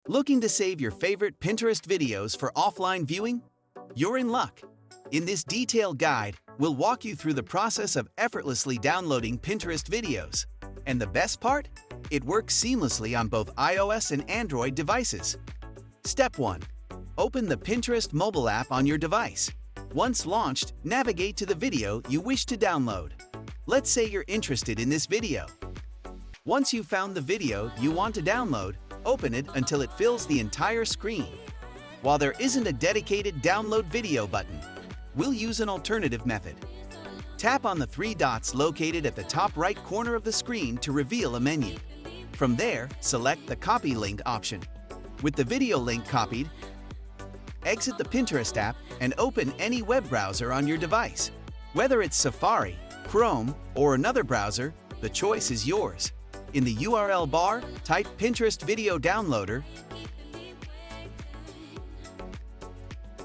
Looking to save your favorite Pinterest videos for offline viewing? You're in luck. In this detailed guide, we'll walk you through the process of effortlessly downloading Pinterest videos. And the best part? It works seamlessly on both iOS and Android devices. Step 1. Open the Pinterest mobile app on your device. Once launched, navigate to the video you wish to download. Let's say you're interested in this video. Once you've found the video you want to download, open it until it fills the entire screen. While there isn't a dedicated download video button, we'll use an alternative method. Tap on the three dots located at the top right corner of the screen to reveal a menu. From there, select the Copy Link option. With the video link copied, exit the Pinterest app and open any web browser on your device. Whether it's Safari, Chrome, or another browser, the choice is yours. In the URL bar, type Pinterest Video Downloader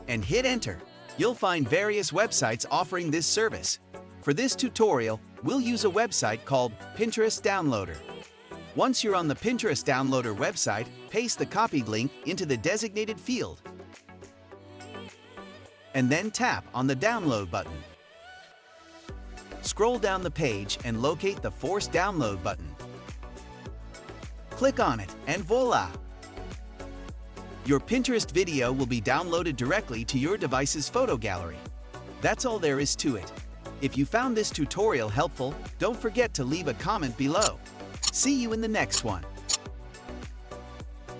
and hit Enter. You'll find various websites offering this service. For this tutorial, we'll use a website called Pinterest Downloader. Once you're on the Pinterest Downloader website, paste the copied link into the designated field and then tap on the Download button. Scroll down the page and locate the Force Download button. Click on it and voila! Your Pinterest video will be downloaded directly to your device's photo gallery. That's all there is to it. If you found this tutorial helpful, don't forget to leave a comment below. See you in the next one.